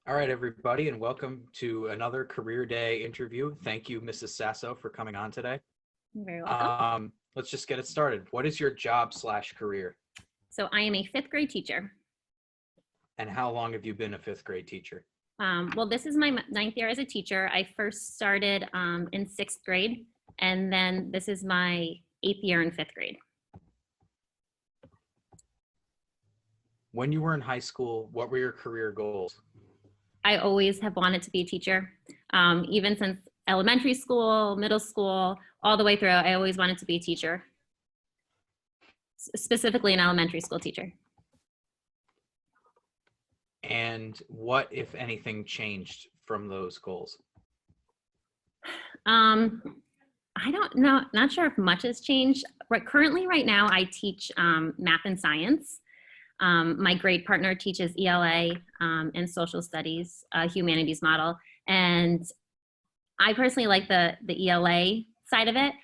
All right, everybody, and welcome to another Career Day interview. Thank you, Mrs. Sasso, for coming on today. You're very welcome. Let's just get it started. What is your job/career, So I am a fifth grade teacher. and how long have you been a fifth grade teacher? Well, this is my ninth year as a teacher. I first started in sixth grade, and then this is my eighth year in fifth grade. When you were in high school, what were your career goals? I always have wanted to be a teacher, even since elementary school, middle school, all the way through. I always wanted to be a teacher, specifically an elementary school teacher. And what, if anything, changed from those goals? I don't know, not sure if much has changed. Currently, right now, I teach math and science. My grade partner teaches ELA and social studies, humanities model. And I personally like the ELA side of it.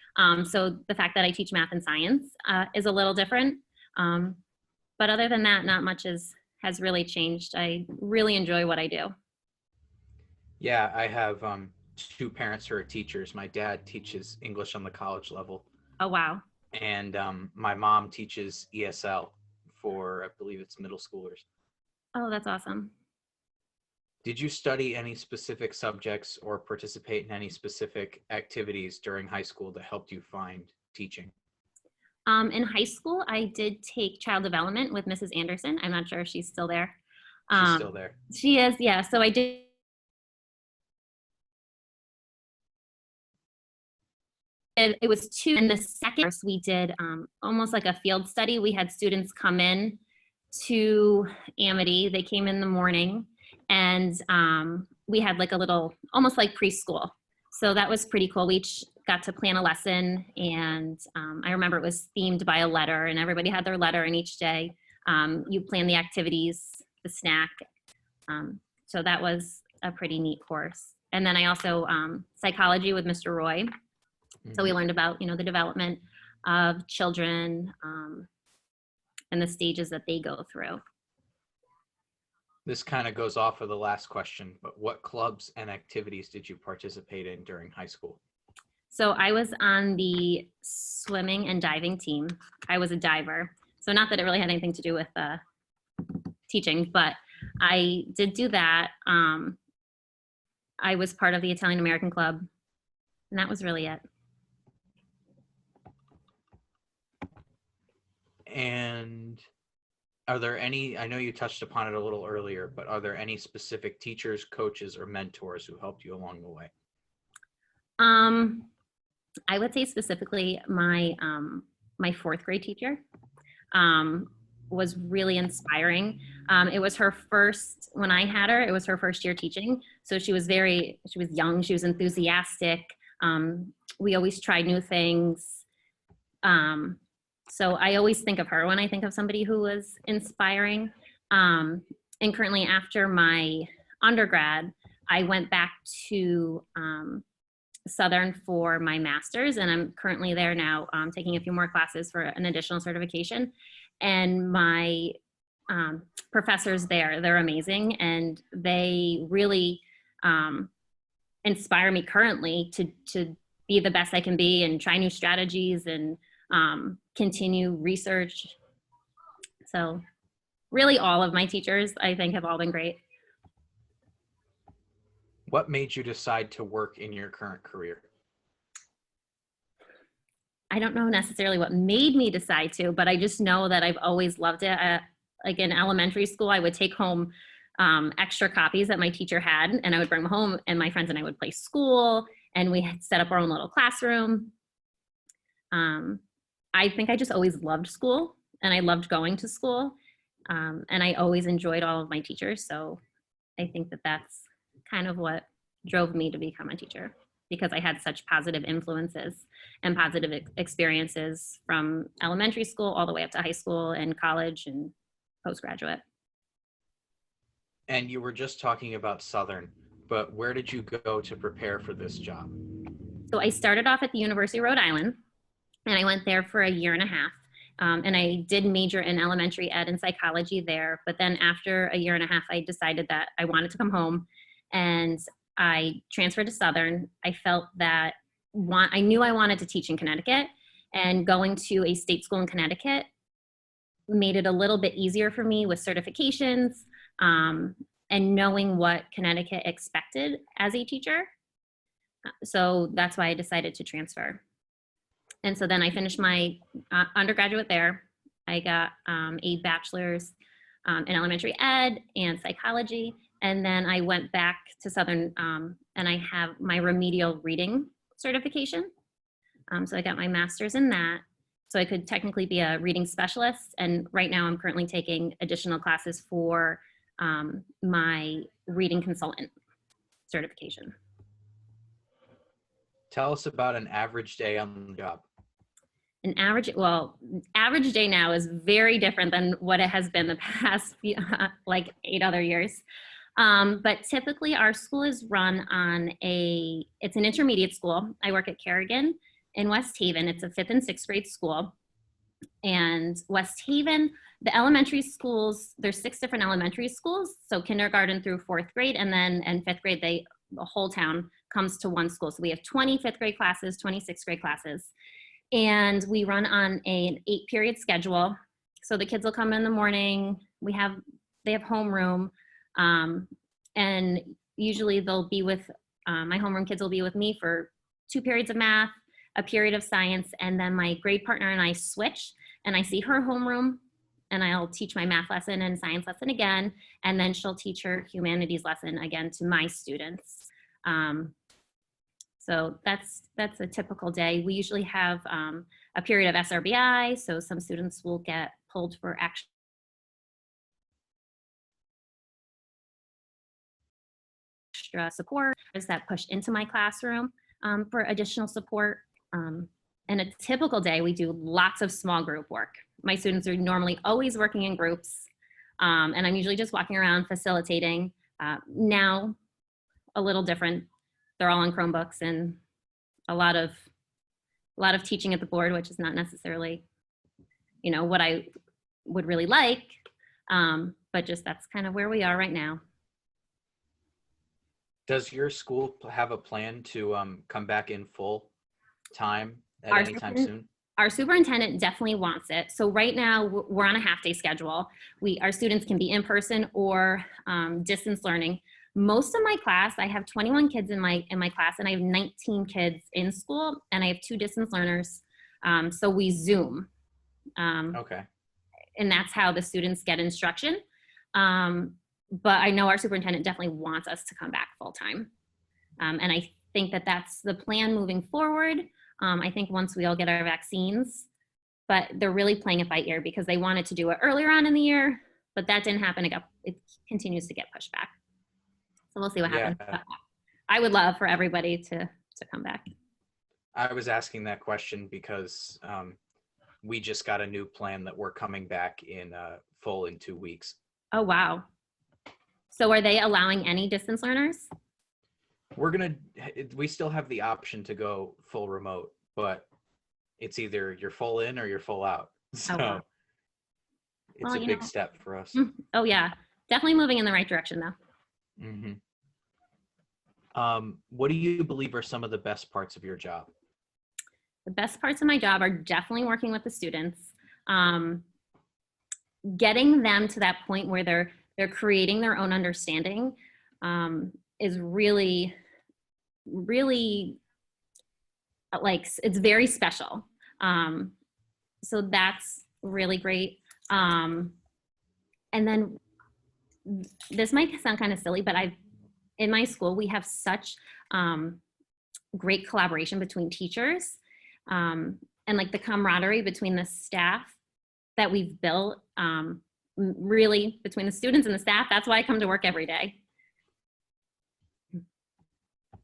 So the fact that I teach math and science is a little different. But other than that, not much has really changed. I really enjoy what I do. Yeah, I have two parents who are teachers. My dad teaches English on the college level. Oh, wow. And my mom teaches ESL for, I believe it's middle schoolers. Oh, that's awesome. Did you study any specific subjects or participate in any specific activities during high school that helped you find teaching? In high school, I did take child development with Mrs. Anderson. I'm not sure if she's still there. She's still there. She is, yeah. So I did. It was two. In the second course, we did almost like a field study. We had students come in to Amity. They came in the morning, and we had like a little, almost like preschool. So that was pretty cool. We each got to plan a lesson, and I remember it was themed by a letter, and everybody had their letter, and each day you plan the activities, the snack. So that was a pretty neat course. And then I also psychology with Mr. Roy. So we learned about, the development of children and the stages that they go through. This kind of goes off of the last question, but what clubs and activities did you participate in during high school? So I was on the swimming and diving team. I was a diver. So not that it really had anything to do with teaching, but I did do that. I was part of the Italian American Club, and that was really it. And are there any, I know you touched upon it a little earlier, but are there any specific teachers, coaches, or mentors who helped you along the way? I would say specifically my fourth grade teacher was really inspiring. It was her first, when I had her, it was her first year teaching. So she was young, she was enthusiastic. We always tried new things. So I always think of her when I think of somebody who was inspiring. And currently after my undergrad, I went back to Southern for my master's, and I'm currently there now taking a few more classes for an additional certification. And my professors there, they're amazing, and they really inspire me currently to be the best I can be and try new strategies and continue research. So really all of my teachers, I think, have all been great. What made you decide to work in your current career? I don't know necessarily what made me decide to, but I just know that I've always loved it. Like in elementary school, I would take home extra copies that my teacher had, and I would bring them home, and my friends and I would play school, and we had set up our own little classroom. I think I just always loved school, and I loved going to school, and I always enjoyed all of my teachers. So I think that that's kind of what drove me to become a teacher, because I had such positive influences and positive experiences from elementary school all the way up to high school and college and postgraduate. And you were just talking about Southern, but where did you go to prepare for this job? So I started off at the University of Rhode Island, and I went there for a year and a half. And I did major in elementary ed and psychology there. But then after a year and a half, I decided that I wanted to come home, and I transferred to Southern. I felt that I knew I wanted to teach in Connecticut, and going to a state school in Connecticut made it a little bit easier for me with certifications, and knowing what Connecticut expected as a teacher. So that's why I decided to transfer. And so then I finished my undergraduate there. I got a bachelor's in elementary ed and psychology. And then I went back to Southern, and I have my remedial reading certification. So I got my master's in that. So I could technically be a reading specialist. And right now I'm currently taking additional classes for my reading consultant certification. Tell us about an average day on the job. Average day now is very different than what it has been the past few, like 8 other years. But typically our school is run on it's an intermediate school. I work at Kerrigan in West Haven. It's a 5th and 6th grade school. And West Haven, the elementary schools, there's 6 different elementary schools. So kindergarten through 4th grade, and then in 5th grade, the whole town comes to one school. So we have 20 5th grade classes, 20 6th grade classes. And we run on an 8-period schedule. So the kids will come in the morning. They have homeroom. And usually they'll be with, my homeroom kids will be with me for 2 periods of math, a period of science, and then my grade partner and I switch, and I see her homeroom, and I'll teach my math lesson and science lesson again, and then she'll teach her humanities lesson again to my students. So that's a typical day. We usually have a period of SRBI, so some students will get pulled for extra support that push into my classroom for additional support. And a typical day, we do lots of small group work. My students are normally always working in groups, and I'm usually just walking around facilitating. Now, a little different. They're all on Chromebooks, and a lot of teaching at the board, which is not necessarily, what I would really like, but just that's kind of where we are right now. Does your school have a plan to come back in full time at any time soon? Our superintendent definitely wants it. So right now we're on a half-day schedule. Our students can be in person or distance learning. Most of my class, I have 21 kids in my class, and I have 19 kids in school, and I have 2 distance learners. So we Zoom. Okay. And that's how the students get instruction. But I know our superintendent definitely wants us to come back full time. And I think that that's the plan moving forward. I think once we all get our vaccines, but they're really playing it by ear because they wanted to do it earlier on in the year, but that didn't happen. It continues to get pushed back. So we'll see what happens. I would love for everybody to come back. I was asking that question because we just got a new plan that we're coming back in full in 2 weeks. Oh, wow. So are they allowing any distance learners? We still have the option to go full remote, but it's either you're full in or you're full out. So wow. It's a big step for us. Oh yeah, definitely moving in the right direction though. Mm-hmm. What do you believe are some of the best parts of your job? The best parts of my job are definitely working with the students, getting them to that point where they're creating their own understanding is really, really it's very special. So that's really great. And then this might sound kind of silly, but in my school, we have such great collaboration between teachers and the camaraderie between the staff that we've built, really between the students and the staff. That's why I come to work every day.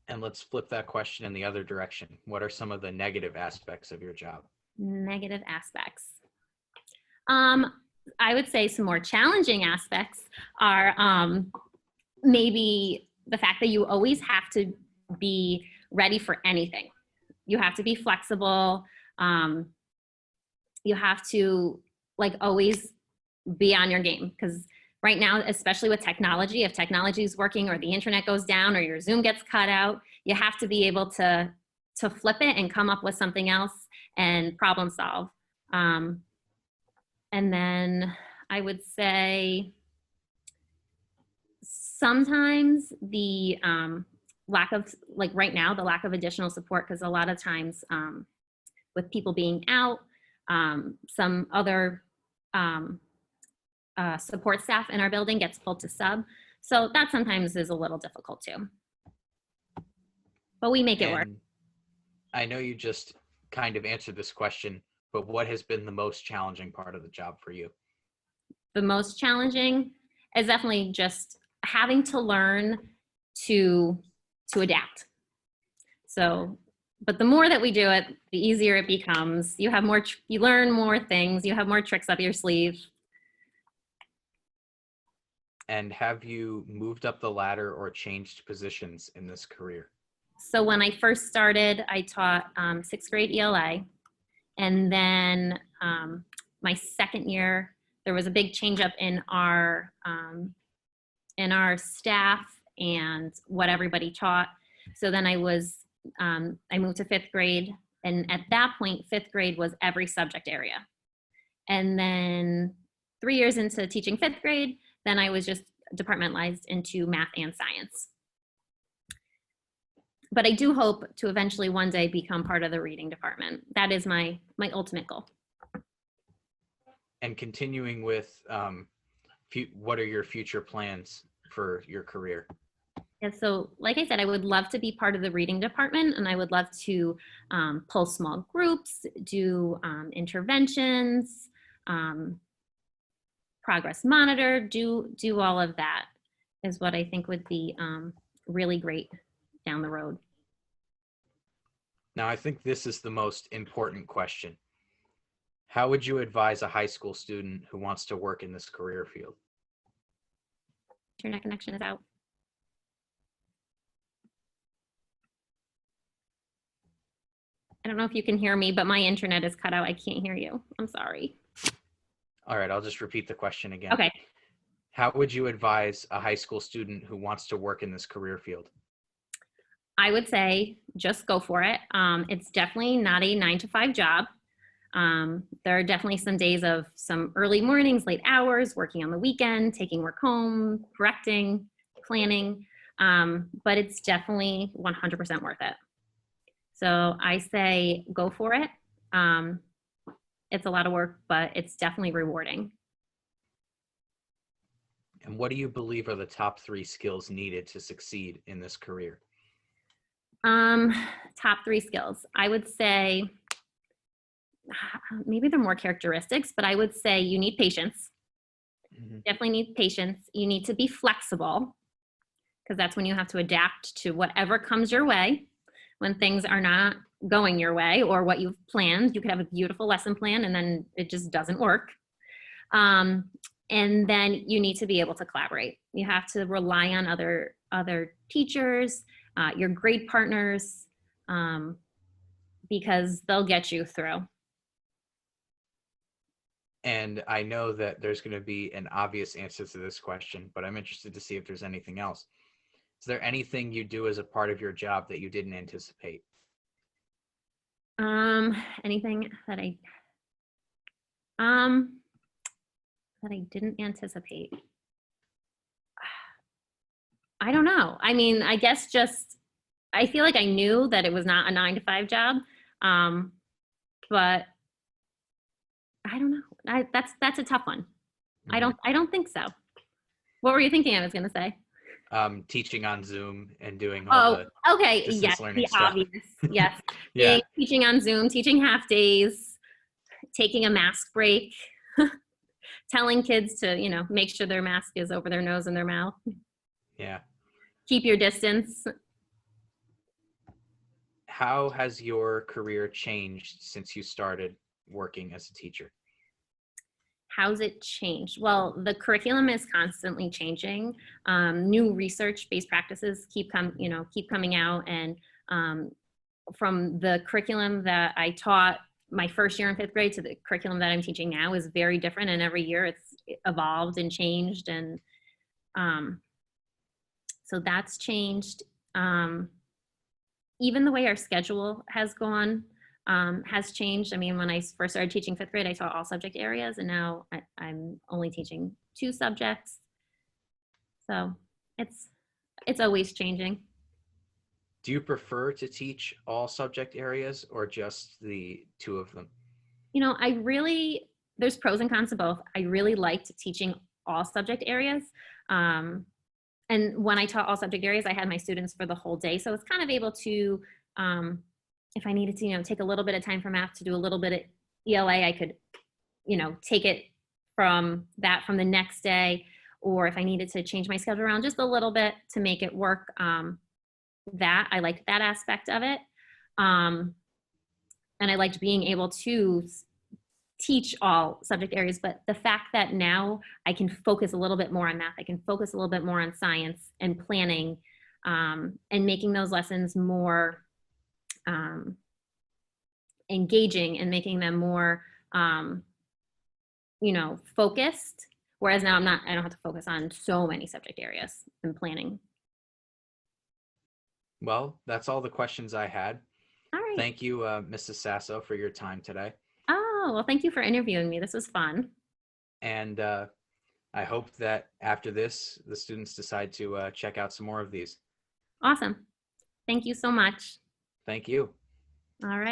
And let's flip that question in the other direction. What are some of the negative aspects of your job? Negative aspects. I would say some more challenging aspects are maybe the fact that you always have to be ready for anything. You have to be flexible. you have to like always be on your game, because right now, especially with technology, if technology is working or the internet goes down or your Zoom gets cut out, you have to be able to flip it and come up with something else and problem solve. Um, and then I would say sometimes the lack of, like right now, the lack of additional support, because a lot of times with people being out, some other support staff in our building gets pulled to sub. So that sometimes is a little difficult too. But we make it work. And I know you just kind of answered this question, but what has been the most challenging part of the job for you? The most challenging is definitely just having to learn to adapt. So, but the more that we do it, the easier it becomes. You have more, you learn more things, you have more tricks up your sleeve. And have you moved up the ladder or changed positions in this career? So when I first started, I taught 6th grade ELA. And then my second year, there was a big change up in our staff and what everybody taught. So then I moved to 5th grade. And at that point, 5th grade was every subject area. And then 3 years into teaching 5th grade, then I was just departmentalized into math and science. But I do hope to eventually one day become part of the reading department. That is my ultimate goal. And continuing with what are your future plans for your career? And so, like I said, I would love to be part of the reading department, and I would love to pull small groups, do interventions, progress monitor, do all of that is what I think would be really great down the road. Now, I think this is the most important question. How would you advise a high school student who wants to work in this career field? Internet connection is out. I don't know if you can hear me, but my internet is cut out. I can't hear you. I'm sorry. All right, I'll just repeat the question again. Okay. How would you advise a high school student who wants to work in this career field? I would say just go for it. It's definitely not a 9-to-5 job. There are definitely some days of some early mornings, late hours, working on the weekend, taking work home, correcting, planning, but it's definitely 100% worth it. So I say go for it. It's a lot of work, but it's definitely rewarding. And what do you believe are the top 3 skills needed to succeed in this career? Top 3 skills. I would say, maybe they're more characteristics, but I would say you need patience. Mm-hmm. Definitely need patience. You need to be flexible, because that's when you have to adapt to whatever comes your way. When things are not going your way or what you've planned, you could have a beautiful lesson plan and then it just doesn't work. And then you need to be able to collaborate. You have to rely on other teachers, your grade partners, because they'll get you through. And I know that there's going to be an obvious answer to this question, but I'm interested to see if there's anything else. Is there anything you do as a part of your job that you didn't anticipate? Anything that I didn't anticipate. I don't know. I mean, I guess just, I feel like I knew that it was not a 9-to-5 job, but I don't know. That's a tough one. Mm-hmm. I don't think so. What were you thinking I was going to say? Teaching on Zoom and doing all the distance learning stuff. Obvious. Yes. Yeah. Teaching on Zoom, teaching half days, taking a mask break, telling kids to, make sure their mask is over their nose and their mouth. Yeah. Keep your distance. How has your career changed since you started working as a teacher? How's it changed? Well, the curriculum is constantly changing. New research-based practices keep coming out, and from the curriculum that I taught my first year in fifth grade to the curriculum that I'm teaching now is very different, and every year it's evolved and changed, and um, so that's changed. Even the way our schedule has gone has changed. I mean, when I first started teaching fifth grade, I taught all subject areas, and now I'm only teaching 2 subjects. So it's always changing. Do you prefer to teach all subject areas or just the two of them? You know, I really, there's pros and cons to both. I really liked teaching all subject areas. Um, and when I taught all subject areas, I had my students for the whole day. So I was kind of able to, if I needed to, you know, take a little bit of time for math to do a little bit of ELA, I could, you know, take it from the next day. Or if I needed to change my schedule around just a little bit to make it work, that I liked that aspect of it. And I liked being able to teach all subject areas, but the fact that now I can focus a little bit more on math, I can focus a little bit more on science and planning, and making those lessons more engaging and making them more, you know, focused. Whereas now I don't have to focus on so many subject areas and planning. Well, that's all the questions I had. All right. Thank you, Mrs. Sasso, for your time today. Oh, well, thank you for interviewing me. This was fun. And I hope that after this, the students decide to check out some more of these. Awesome. Thank you so much. Thank you. All right.